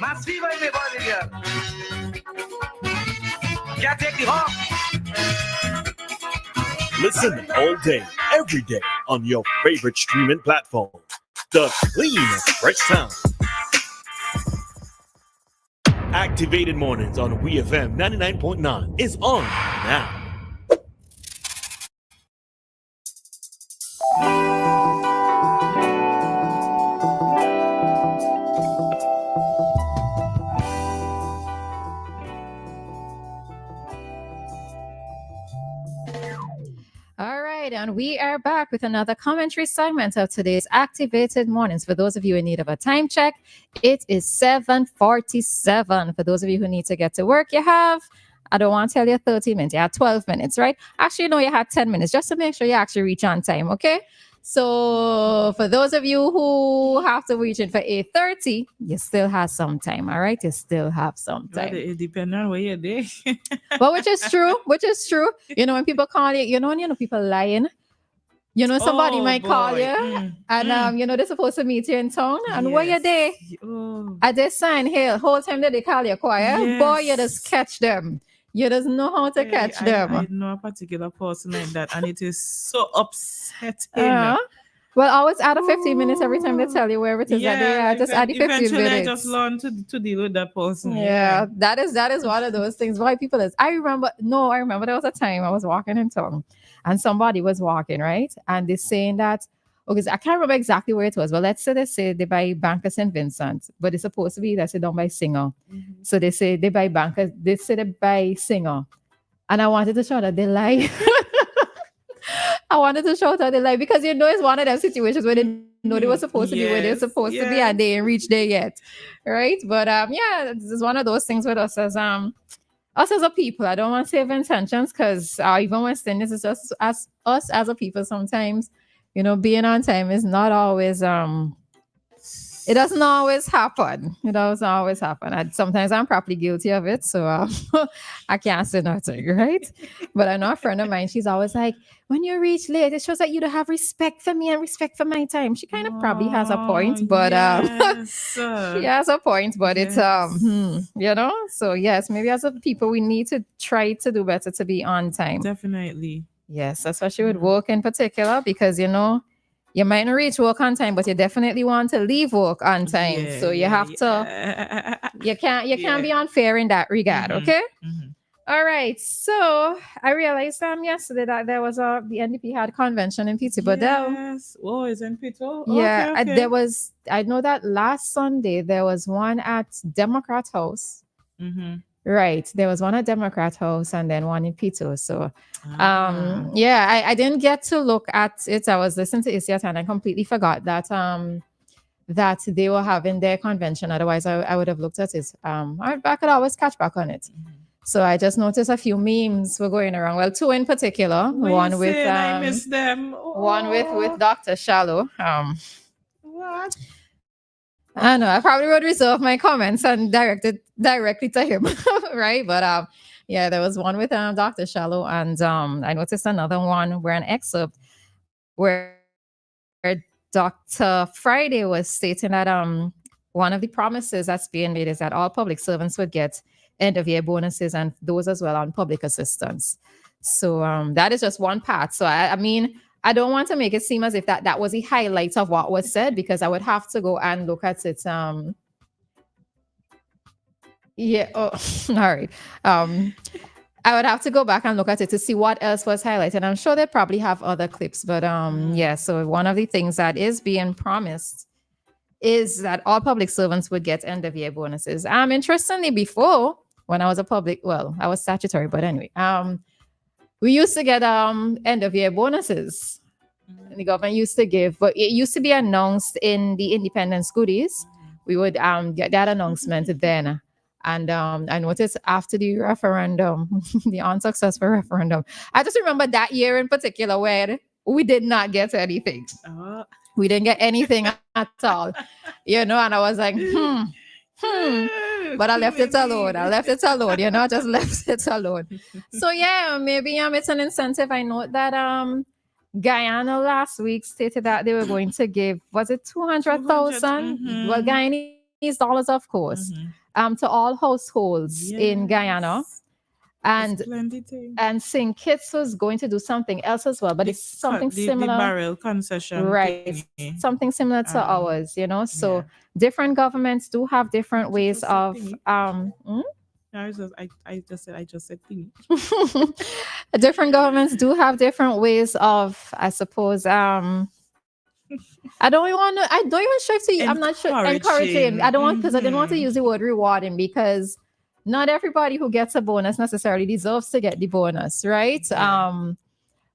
Más viva y me body girl. Can't take the hawk. Listen all day, every day on your favorite streaming platform. The clean and fresh sound. Activated Mornings on WEFM 99.9 is on now. And we are back with another commentary segment of today's Activated Mornings. For those of you in need of a time check, it is 7:47. For those of you who need to get to work, you have, I don't want to tell you 30 minutes, you have 12 minutes, right? Actually, no, you had 10 minutes just to make sure you actually reach on time, okay? So for those of you who have to reach in for 8:30, you still have some time, all right? You still have some time. Well, it depends on where you're there. But which is true. You know, when people call you, you know, people lying. You know, somebody might call you and, you know, they're supposed to meet you in town. And where you there? At this sign here, whole time that they call you quiet, boy, you just catch them. You just know how to catch them. I know a particular person like that, and it is so upsetting. Well, always add a 15 minutes every time they tell you where it is that they are. Just add the 15 minutes. I just learn to deal with that person. Yeah, that is one of those things. Why people is. I remember there was a time I was walking in town, and somebody was walking, right? And they're saying that, okay, so I can't remember exactly where it was, but let's say they buy Banker St. Vincent, but it's supposed to be, let's say, down by Singer. Mm-hmm. So they say they buy Banker, they say they buy Singer. And I wanted to show that they lie. I wanted to show that they lie because, you know, it's one of them situations where they know they were supposed to be where they're supposed to be and they ain't reached there yet. Right? But yeah, it's one of those things with us as a people. I don't want to say intentions because even when saying this is just as us as a people sometimes, you know, being on time is not always it doesn't always happen. It doesn't always happen. And sometimes I'm probably guilty of it, so I can't say nothing, right? But I know a friend of mine, she's always like, when you reach late, it shows that you don't have respect for me and respect for my time. She kind of probably has a point, but she has a point, but it's you know, so yes, maybe as a people we need to try to do better to be on time. Definitely. Yes, especially with work in particular, because you know, you might not reach work on time, but you definitely want to leave work on time. Yeah, so you have to, you can't be unfair in that regard, okay? Mm-hmm. All right. So I realized yesterday that there was the NDP had a convention in Peterborough. Yes. Oh, it's in Peterborough? Yeah. Okay. I know that last Sunday there was one at Democrat House. Mm-hmm. Right. There was one at Democrat House and then one in Peterborough. So I didn't get to look at it. I was listening to Isiat and I completely forgot that that they were having their convention. Otherwise I would have looked at it. I could always catch back on it. Mm-hmm. So I just noticed a few memes were going around. Well, two in particular. One with I miss them. One with Dr. Shallow. What? I know. I probably would reserve my comments and direct it directly to him, right? But yeah, there was one with Dr. Shallow, and I noticed another one where an excerpt where Dr. Friday was stating that one of the promises that's being made is that all public servants would get end-of-year bonuses and those as well on public assistance. So that is just one part. So I mean, I don't want to make it seem as if that was the highlight of what was said, because I would have to go and look at it. All right. I would have to go back and look at it to see what else was highlighted. I'm sure they probably have other clips, but yeah. So one of the things that is being promised is that all public servants would get end-of-year bonuses. Interestingly, before, when I was I was statutory, but anyway, we used to get end-of-year bonuses. The government used to give, but it used to be announced in the Independence goodies. We would get that announcement then. And I noticed after the referendum, the unsuccessful referendum, I just remember that year in particular where we did not get anything. We didn't get anything at all, you know, and I was like, but I left it alone. I left it alone. I just left it alone. So yeah, maybe it's an incentive. I know that Guyana last week stated that they were going to give, was it 200,000? Well, Guyanese dollars, of course, to all households in Guyana. And St. Kitts was going to do something else as well, but it's something similar. The barrel concession. Right. Something similar to ours, So different governments do have different ways of I just said thingy. Different governments do have different ways of, I suppose, I don't even sure to I'm not sure encouraging. I don't want, because I didn't want to use the word rewarding, because not everybody who gets a bonus necessarily deserves to get the bonus, right? Yeah.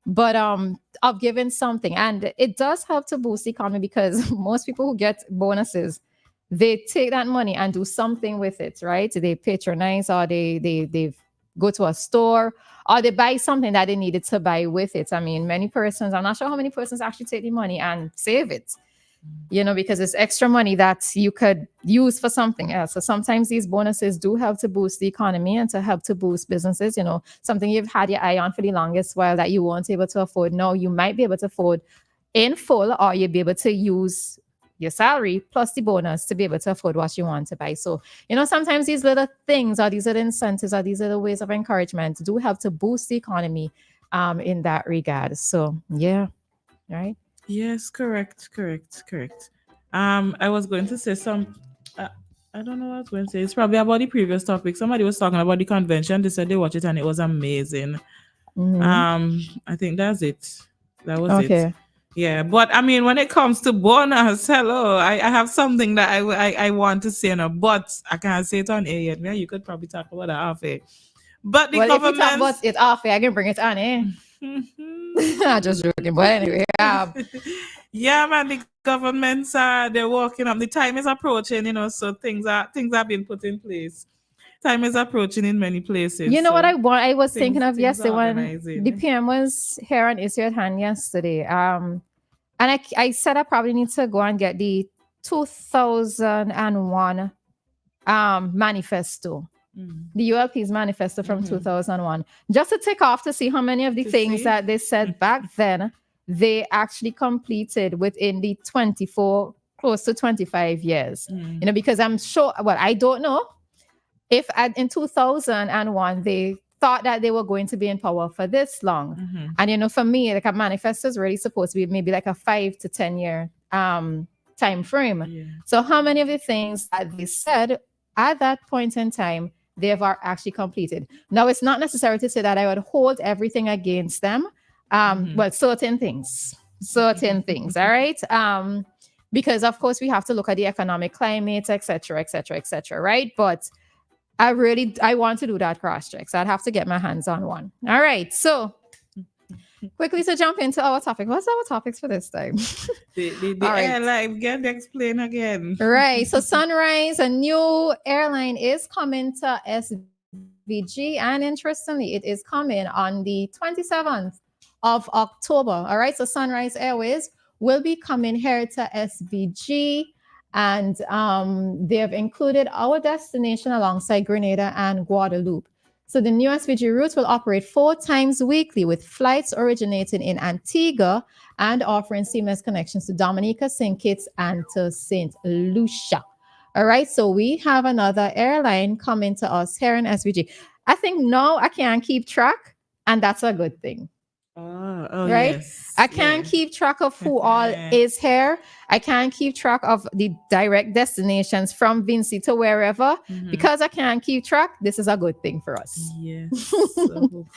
But of giving something, and it does help to boost the economy, because most people who get bonuses, they take that money and do something with it, right? They patronize, or they go to a store, or they buy something that they needed to buy with it. I mean, many persons, I'm not sure how many persons actually take the money and save it, because it's extra money that you could use for something else. So sometimes these bonuses do help to boost the economy and to help to boost businesses, something you've had your eye on for the longest while that you weren't able to afford. Now you might be able to afford in full, or you'll be able to use your salary plus the bonus to be able to afford what you want to buy. So, sometimes these little things, or these little incentives, or these little ways of encouragement do help to boost the economy in that regard. So, yeah, right? Yes, correct. I was going to say I don't know what I was going to say. It's probably about the previous topic. Somebody was talking about the convention. They said they watched it and it was amazing. I think that's it. That was it. Yeah, but I mean, when it comes to bonus, hello, I have something that I want to say now, but I can't say it on air yet. Yeah, you could probably talk about it off air. But the government, if you talk about it off air, I can bring it on air. I'm just joking, but anyway. Yeah, man, the governments they're working up. The time is approaching, so things are being put in place. Time is approaching in many places. What I was thinking of yesterday when the PM was here on Issue at Hand yesterday. And I said I probably need to go and get the 2001 manifesto. The ULP's manifesto from 2001. Just to tick off to see how many of the things that they said back then they actually completed within the close to 25 years. Because I'm sure, I don't know if in 2001 they thought that they were going to be in power for this long. And for me, like, a manifesto is really supposed to be maybe like a 5 to 10 year time frame. So how many of the things that they said at that point in time they have actually completed? Now, it's not necessary to say that I would hold everything against them. But certain things, all right? Because of course we have to look at the economic climate, etc., right? But I want to do that cross check, so I'd have to get my hands on one. All right, so quickly to jump into our topic. What's our topics for this time? The airline, get explain again. Right, so Sunrise, a new airline, is coming to SVG, and interestingly, it is coming on the 27th of October. All right, so Sunrise Airways will be coming here to SVG, and they have included our destination alongside Grenada and Guadeloupe. So the new SVG route will operate 4 times weekly, with flights originating in Antigua and offering seamless connections to Dominica, St. Kitts, and to St. Lucia. All right, so we have another airline coming to us here in SVG. I think now I can keep track, and that's a good thing. Right? Yes. I can't keep track of who all is here. I can't keep track of the direct destinations from Vinci to wherever. Because I can't keep track, this is a good thing for us. Yes. So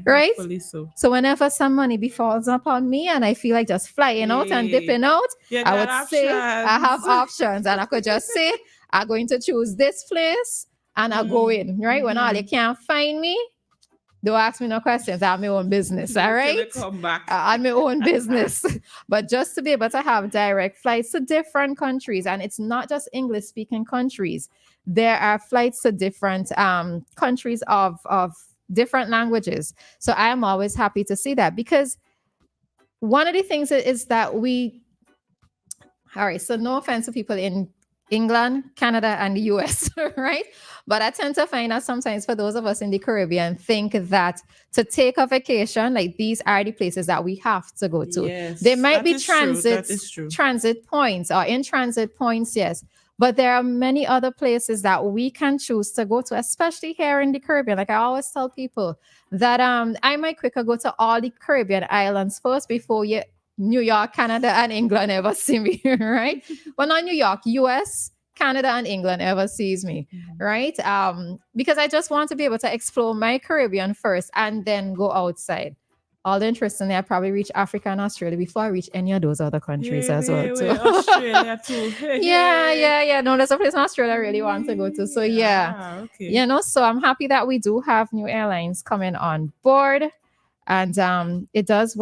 right? Hopefully so. So whenever some money befalls upon me and I feel like just flying out and dipping out, I would say I have options, and I could just say I'm going to choose this place and I'll go in, right? When all you can't find me, don't ask me no questions. I have my own business, all right? Come back. I have my own business. But just to be able to have direct flights to different countries, and it's not just English-speaking countries. There are flights to different countries of different languages. So I am always happy to see that, because one of the things is that all right, so no offense to people in England, Canada, and the US, right? But I tend to find that sometimes for those of us in the Caribbean think that to take a vacation, like these are the places that we have to go to. Yes, There might that be is true. That is true. transit points or in transit points, yes. But there are many other places that we can choose to go to, especially here in the Caribbean. Like I always tell people that I might quicker go to all the Caribbean islands first before New York, Canada, and England ever see me, right? Well, not New York, US, Canada, and England ever sees me, right? Because I just want to be able to explore my Caribbean first and then go outside. All the interesting, I probably reach Africa and Australia before I reach any of those other countries as well. Too. Australia too. Yeah. No, there's a place in Australia I really want to go to. So okay. So I'm happy that we do have new airlines coming on board, and it does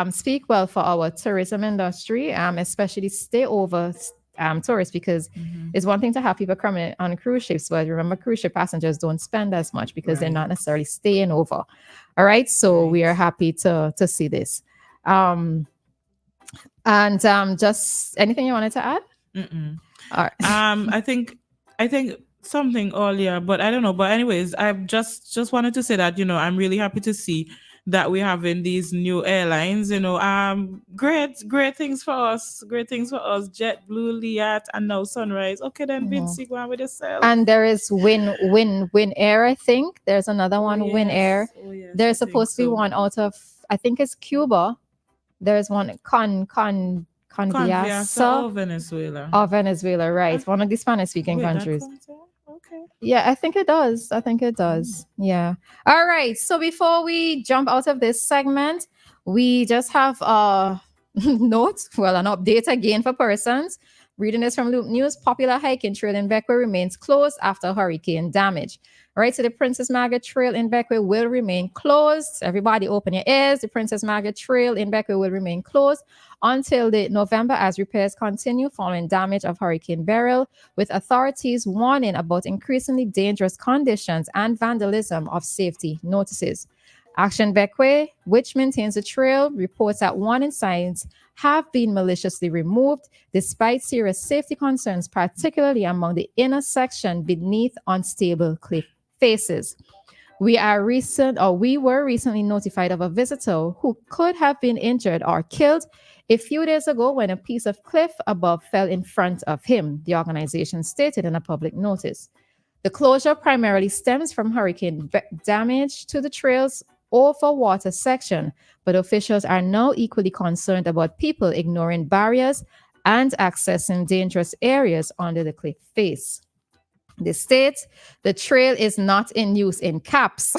speak well for our tourism industry, especially stay over tourists, because it's one thing to have people coming on cruise ships, but remember, cruise ship passengers don't spend as much because they're not necessarily staying over. All right, so we are happy to see this. Just anything you wanted to add? All right. I think something earlier, but I don't know. But anyways, I just wanted to say that I'm really happy to see that we're having these new airlines, great things for us. JetBlue, Liat, and now Sunrise. Okay, then Vinci, go on with yourself. And there is Win Air, I think. There's another one, Win Air. There's supposed to be one out of, I think it's Cuba. There's one, Conviasa of Venezuela. Of Venezuela, right. One of the Spanish-speaking countries. Okay. Yeah, I think it does. Yeah. All right. So before we jump out of this segment, we just have an update again for persons. Reading this from Loop News, popular hiking trail in Bequia remains closed after hurricane damage. All right, so the Princess Margaret Trail in Bequia will remain closed. Everybody open your ears. The Princess Margaret Trail in Bequia will remain closed until November as repairs continue following damage of Hurricane Beryl, with authorities warning about increasingly dangerous conditions and vandalism of safety notices. Action Bequia, which maintains the trail, reports that warning signs have been maliciously removed despite serious safety concerns, particularly among the inner section beneath unstable cliff faces. We were recently notified of a visitor who could have been injured or killed a few days ago when a piece of cliff above fell in front of him, the organization stated in a public notice. The closure primarily stems from hurricane damage to the trail's over water section, but officials are now equally concerned about people ignoring barriers and accessing dangerous areas under the cliff face. They state the trail is not in use in caps.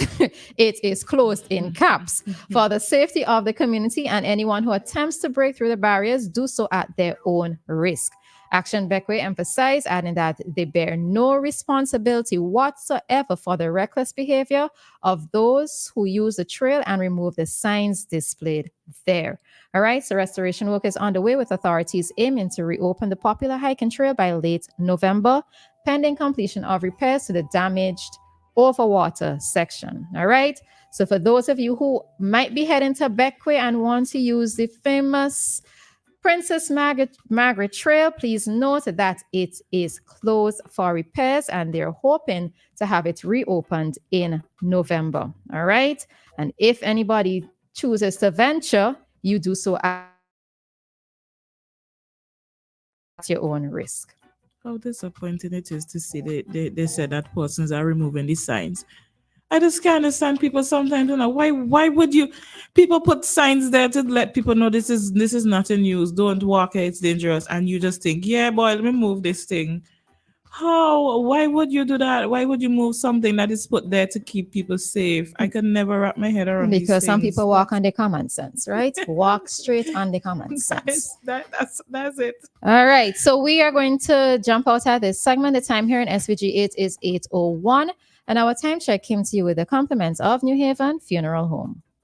It is closed in caps. For the safety of the community and anyone who attempts to break through the barriers, do so at their own risk. Action Bequia emphasized, adding that they bear no responsibility whatsoever for the reckless behavior of those who use the trail and remove the signs displayed there. All right, so restoration work is underway with authorities aiming to reopen the popular hiking trail by late November, pending completion of repairs to the damaged overwater section. All right, so for those of you who might be heading to Bequia and want to use the famous Princess Margaret Trail, please note that it is closed for repairs and they're hoping to have it reopened in November. All right. And if anybody chooses to venture, you do so at your own risk. How disappointing it is to see they said that persons are removing the signs. I just can't understand people sometimes. Why would people put signs there to let people know this is not in use, don't walk here, it's dangerous, and you just think, yeah boy, let me move this thing. Why would you do that? Why would you move something that is put there to keep people safe? I could never wrap my head around because some people walk on their common sense, right? Walk straight on the common sense. That's it. All right, so we are going to jump out at this segment. The time here in SVG 8 is 8:01. And our time check came to you with the compliments of New Haven Funeral Home.